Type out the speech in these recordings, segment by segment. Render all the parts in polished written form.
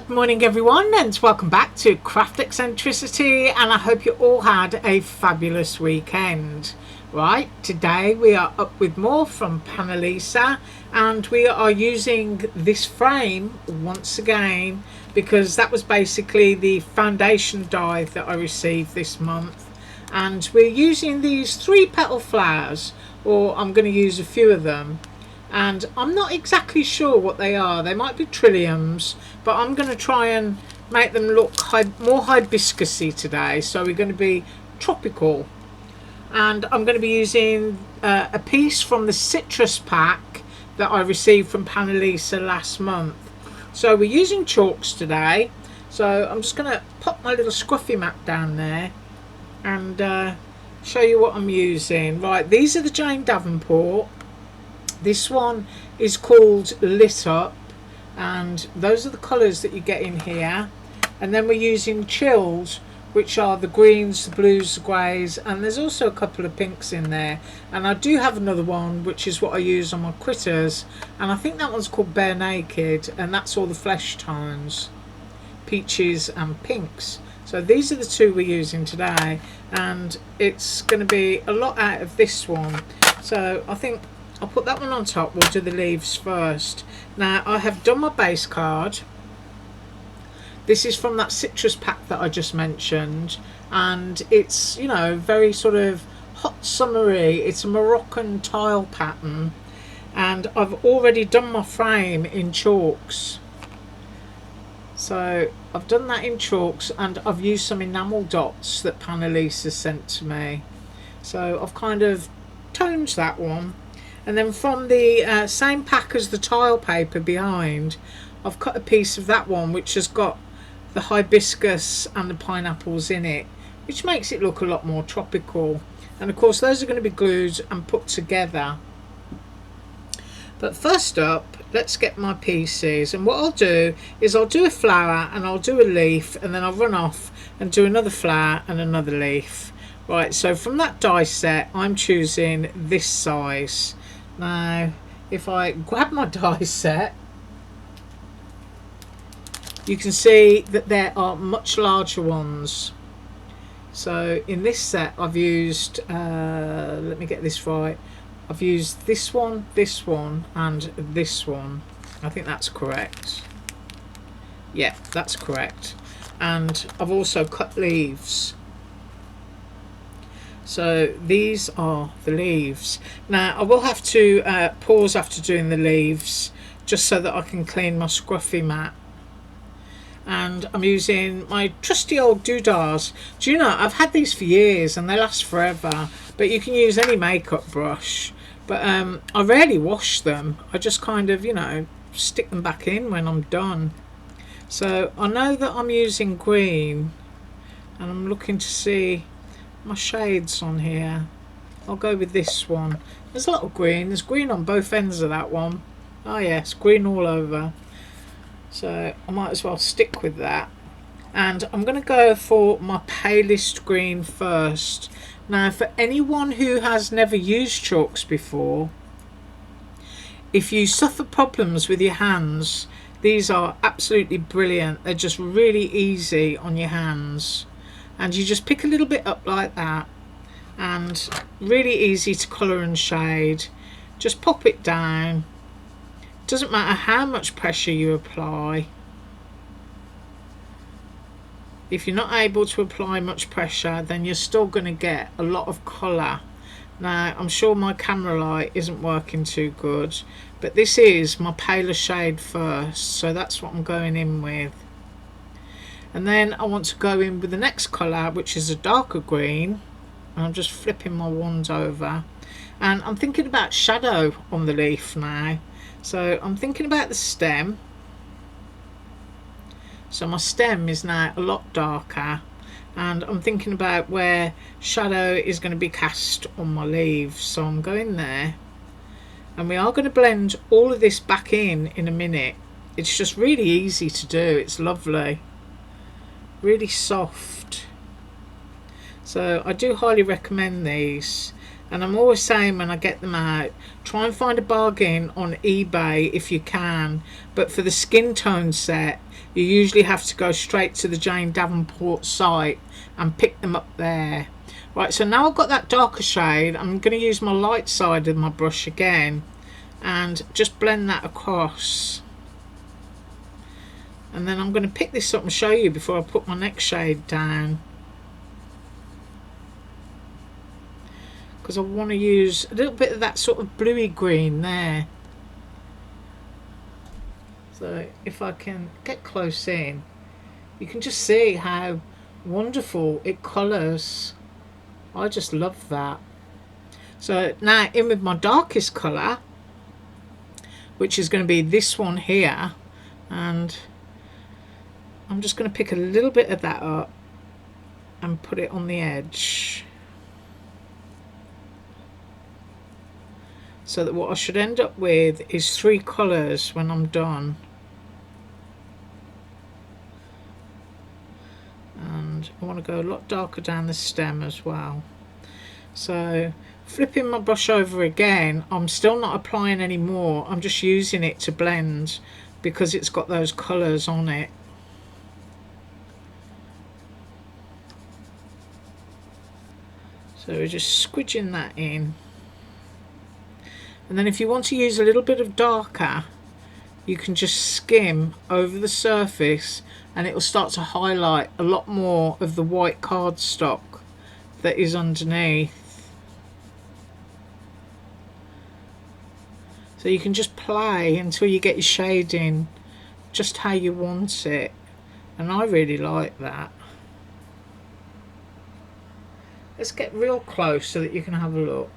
Good morning everyone, and welcome back to Craft Eccentricity, and I hope you all had a fabulous weekend. Right, today we are up with more from Panalisa, and we are using this frame once again because that was basically the foundation die that I received this month. And we're using these 3-petal flowers, or I'm going to use a few of them. And I'm not exactly sure what they are. They might be trilliums, but I'm going to try and make them look more hibiscusy today. So we're going to be tropical. And I'm going to be using a piece from the citrus pack that I received from Panalisa last month. So we're using chalks today. So I'm just going to pop my little scruffy mat down there and show you what I'm using. Right, these are the Jane Davenport. This one is called Lit Up, and those are the colours that you get in here. And then we're using chilled, which are the greens, the blues, the greys, and there's also a couple of pinks in there. And I do have another one, which is what I use on my critters, and I think that one's called Bare Naked, and that's all the flesh tones, peaches and pinks. So these are the two we're using today, and it's going to be a lot out of this one. So I think I'll put that one on top. We'll do the leaves first. Now I have done my base card. This is from that citrus pack that I just mentioned, and it's, you know, very sort of hot summery. It's a Moroccan tile pattern, and I've already done my frame in chalks. So I've done that in chalks, and I've used some enamel dots that Panalisa sent to me. So I've kind of toned that one. And then from the same pack as the tile paper behind, I've cut a piece of that one which has got the hibiscus and the pineapples in it, which makes it look a lot more tropical. And of course those are going to be glued and put together. But first up, let's get my pieces. And what I'll do is I'll do a flower and I'll do a leaf, and then I'll run off and do another flower and another leaf. Right, so from that die set I'm choosing this size. Now if I grab my die set, you can see that there are much larger ones. So in this set I've used, let me get this right, I've used this one, and this one. I think that's correct. Yeah, that's correct. And I've also cut leaves. So these are the leaves. Now I will have to pause after doing the leaves just so that I can clean my scruffy mat. And I'm using my trusty old doodahs. Do you know, I've had these for years and they last forever, but you can use any makeup brush. But I rarely wash them. I just kind of, you know, stick them back in when I'm done. So I know that I'm using green, and I'm looking to see my shades on here. I'll go with this one. There's a lot of green. There's green on both ends of that one. Oh yes, green all over. So I might as well stick with that. And I'm going to go for my palest green first. Now for anyone who has never used chalks before, if you suffer problems with your hands, these are absolutely brilliant. They're just really easy on your hands. And you just pick a little bit up like that, and really easy to colour and shade. Just pop it down. Doesn't matter how much pressure you apply. If you're not able to apply much pressure, then you're still going to get a lot of colour. Now I'm sure my camera light isn't working too good, but this is my paler shade first, so that's what I'm going in with. And then I want to go in with the next colour, which is a darker green, and I'm just flipping my wand over, and I'm thinking about shadow on the leaf now. So I'm thinking about the stem. So my stem is now a lot darker, and I'm thinking about where shadow is going to be cast on my leaves. So I'm going there, and we are going to blend all of this back in a minute. It's just really easy to do. It's lovely, really soft. So I do highly recommend these. And I'm always saying when I get them out, try and find a bargain on eBay if you can. But for the skin tone set, you usually have to go straight to the Jane Davenport site and pick them up there. Right, so now I've got that darker shade, I'm going to use my light side of my brush again and just blend that across. And then I'm going to pick this up and show you before I put my next shade down, because I want to use a little bit of that sort of bluey green there. So if I can get close in, you can just see how wonderful it colours. I just love that. So now in with my darkest colour, which is going to be this one here, and I'm just going to pick a little bit of that up and put it on the edge, so that what I should end up with is 3 colours when I'm done. And I want to go a lot darker down the stem as well. So flipping my brush over again, I'm still not applying any more, I'm just using it to blend because it's got those colours on it. So we're just squidging that in. And then if you want to use a little bit of darker, you can just skim over the surface and it will start to highlight a lot more of the white cardstock that is underneath. So you can just play until you get your shading just how you want it, and I really like that. Let's get real close so that you can have a look.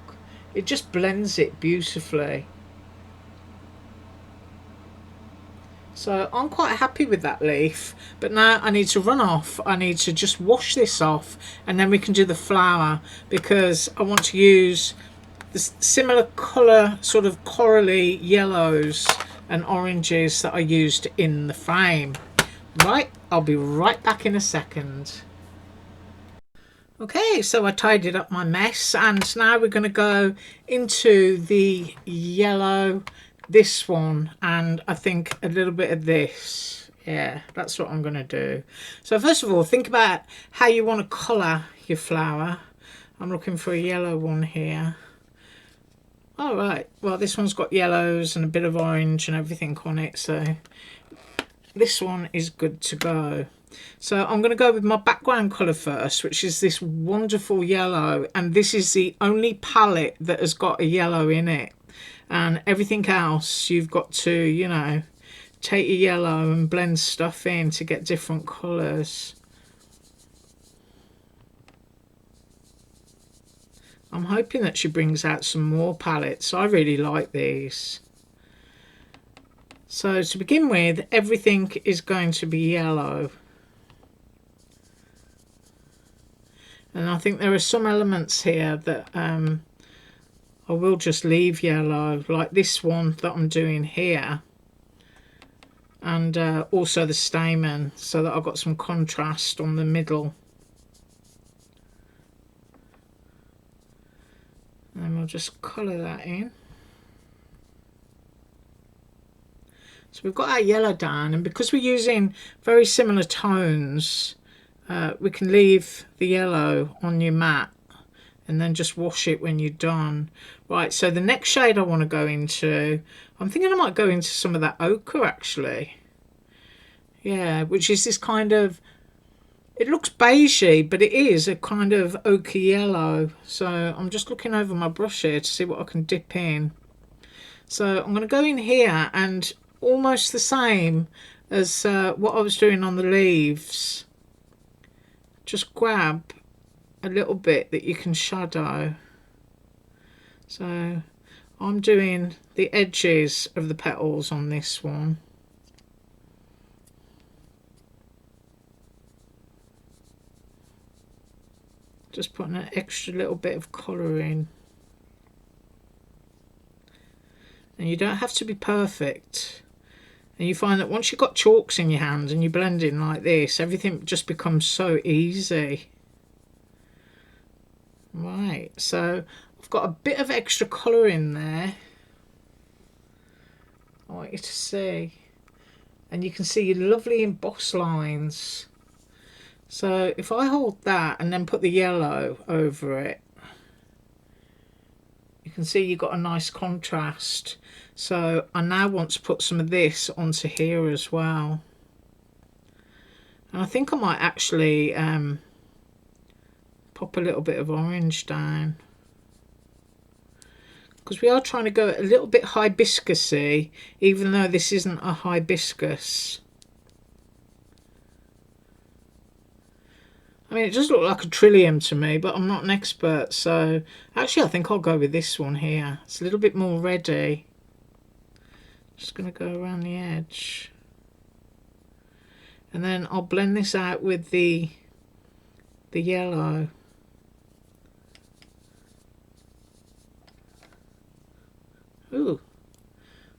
It just blends it beautifully. So I'm quite happy with that leaf, but now I need to run off. I need to just wash this off and then we can do the flower, because I want to use the similar colour, sort of corally yellows and oranges that I used in the frame. Right, I'll be right back in a second. Okay, so I tidied up my mess and now we're going to go into the yellow, this one, and I think a little bit of this. Yeah, that's what I'm going to do. So first of all, think about how you want to colour your flower. I'm looking for a yellow one here. All right, well this one's got yellows and a bit of orange and everything on it, so this one is good to go. So I'm going to go with my background colour first, which is this wonderful yellow, and this is the only palette that has got a yellow in it, and everything else you've got to, you know, take your yellow and blend stuff in to get different colours. I'm hoping that she brings out some more palettes. I really like these. So to begin with, everything is going to be yellow. And I think there are some elements here that I will just leave yellow, like this one that I'm doing here. And also the stamen, so that I've got some contrast on the middle. And we'll just colour that in. So we've got our yellow down, and because we're using very similar tones, we can leave the yellow on your mat and then just wash it when you're done. Right, so the next shade I want to go into, I'm thinking I might go into some of that ochre actually. Yeah, which is this kind of, it looks beigey, but it is a kind of ochre yellow. So I'm just looking over my brush here to see what I can dip in. So I'm going to go in here and almost the same as what I was doing on the leaves. Just grab a little bit that you can shadow. So I'm doing the edges of the petals on this one. Just putting an extra little bit of colour in. And you don't have to be perfect. And you find that once you've got chalks in your hands and you blend in like this, everything just becomes so easy. Right, so I've got a bit of extra colour in there. I want you to see. And you can see your lovely embossed lines. So if I hold that and then put the yellow over it, you can see you've got a nice contrast. So I now want to put some of this onto here as well. And I think I might actually pop a little bit of orange down, because we are trying to go a little bit hibiscusy, even though this isn't a hibiscus. I mean, it does look like a trillium to me, but I'm not an expert, so actually I think I'll go with this one here. It's a little bit more reddy. Just going to go around the edge. And then I'll blend this out with the yellow. Ooh,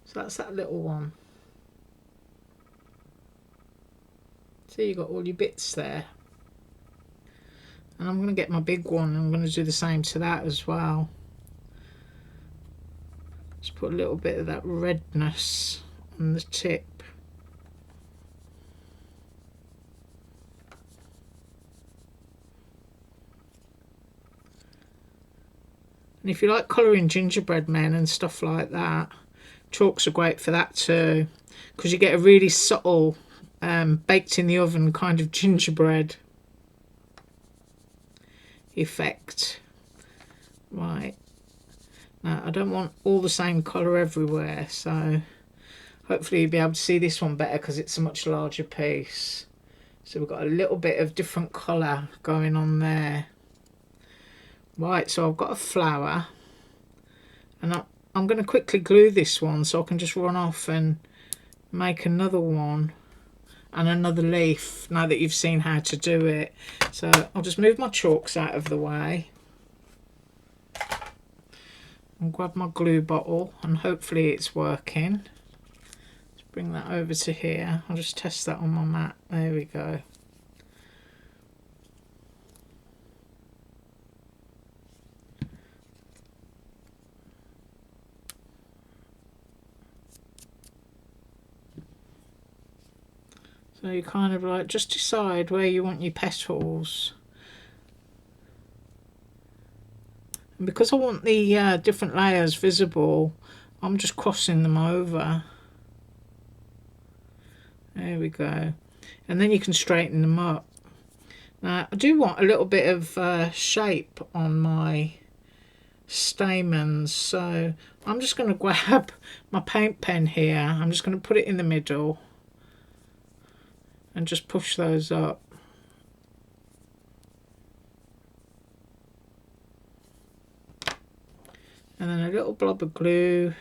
so that's that little one. So you got all your bits there. And I'm going to get my big one and I'm going to do the same to that as well. Just put a little bit of that redness on the tip. And if you like colouring gingerbread men and stuff like that, chalks are great for that too, because you get a really subtle baked in the oven kind of gingerbread effect. Right, now I don't want all the same colour everywhere, so hopefully you'll be able to see this one better because it's a much larger piece. So we've got a little bit of different colour going on there. Right, so I've got a flower, and I'm going to quickly glue this one so I can just run off and make another one and another leaf now that you've seen how to do it. So I'll just move my chalks out of the way and grab my glue bottle, and hopefully it's working. Let's bring that over to here. I'll just test that on my mat. There we go. So you kind of like just decide where you want your petals. And because I want the different layers visible, I'm just crossing them over. There we go. And then you can straighten them up. Now I do want a little bit of shape on my stamens, so I'm just going to grab my paint pen here. I'm just going to put it in the middle and just push those up. And then a little blob of glue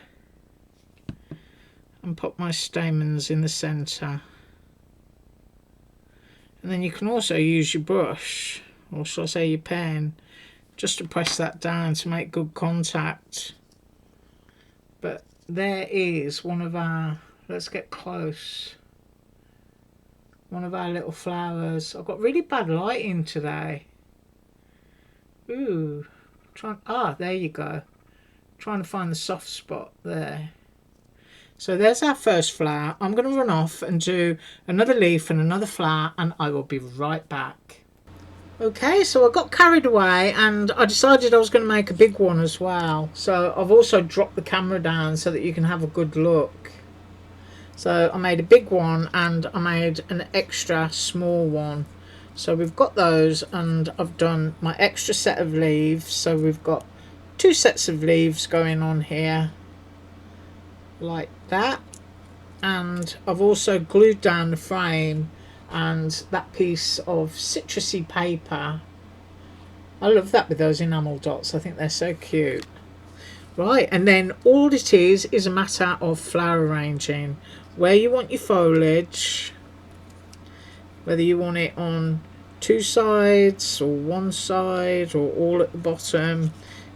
and pop my stamens in the centre. And then you can also use your brush, or shall I say your pen, just to press that down to make good contact. But there is one of our, let's get close, one of our little flowers. I've got really bad lighting today. Ooh, there you go. Trying to find the soft spot there. So there's our first flower. I'm going to run off and do another leaf and another flower, and I will be right back. Okay, so I got carried away and I decided I was going to make a big one as well. So I've also dropped the camera down so that you can have a good look. So I made a big one and I made an extra small one. So we've got those, and I've done my extra set of leaves. So we've got 2 sets of leaves going on here like that, and I've also glued down the frame and that piece of citrusy paper. I love that with those enamel dots. I think they're so cute. Right, and then all it is a matter of flower arranging where you want your foliage, whether you want it on 2 sides or 1 side or all at the bottom.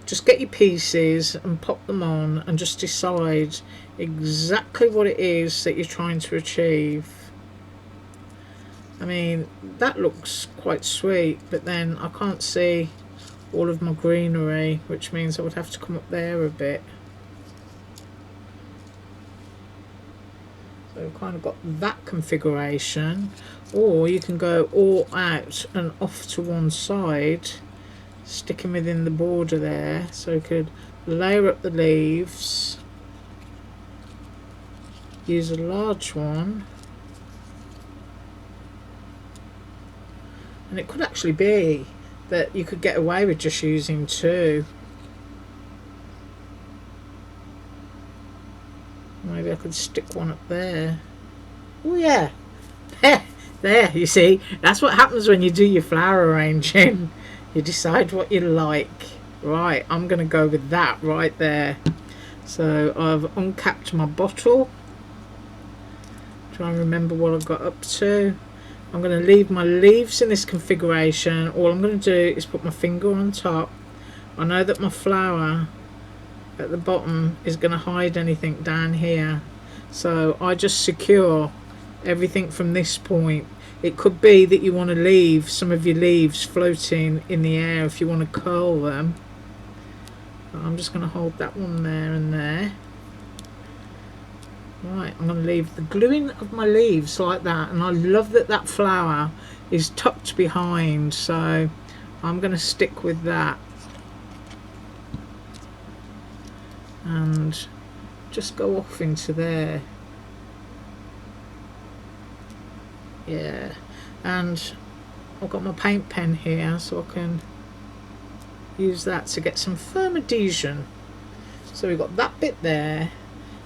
Just get your pieces and pop them on and just decide exactly what it is that you're trying to achieve. I mean, that looks quite sweet, but then I can't see all of my greenery, which means I would have to come up there a bit. So we've kind of got that configuration, or you can go all out and off to one side, sticking within the border there, so you could layer up the leaves, use a large one, and it could actually be that you could get away with just using two. Maybe I could stick one up there. Oh yeah, there, you see, that's what happens when you do your flower arranging. You decide what you like. Right, I'm going to go with that right there. So I've uncapped my bottle. Try and remember what I've got up to. I'm going to leave my leaves in this configuration. All I'm going to do is put my finger on top. I know that my flower at the bottom is going to hide anything down here, so I just secure everything from this point. It could be that you want to leave some of your leaves floating in the air if you want to curl them. But I'm just going to hold that one there and there. Right, I'm going to leave the gluing of my leaves like that, and I love that that flower is tucked behind, so I'm going to stick with that and just go off into there. Yeah, and I've got my paint pen here, so I can use that to get some firm adhesion. So we've got that bit there,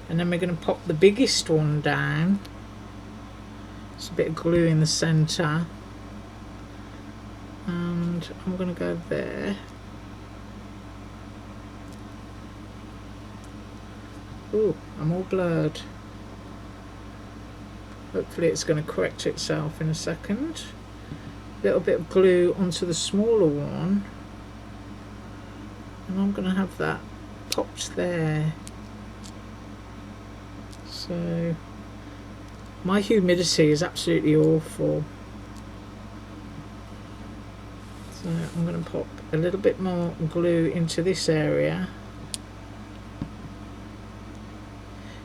and then we're going to pop the biggest one down. It's a bit of glue in the centre, and I'm going to go there. Ooh, I'm all blurred. Hopefully it's going to correct itself in a second. A little bit of glue onto the smaller one, and I'm going to have that popped there. So my humidity is absolutely awful, so I'm going to pop a little bit more glue into this area.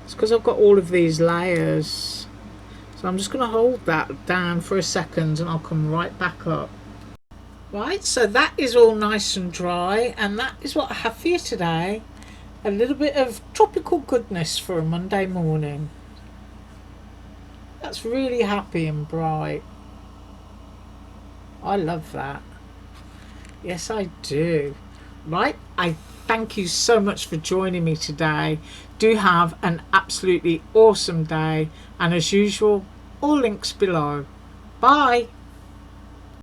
It's because I've got all of these layers, so I'm just going to hold that down for a second and I'll come right back up. Right, so that is all nice and dry, and that is what I have for you today. A little bit of tropical goodness for a Monday morning. That's really happy and bright. I love that. Yes, I do. Right, I thank you so much for joining me today. Do have an absolutely awesome day, and as usual, all links below. Bye.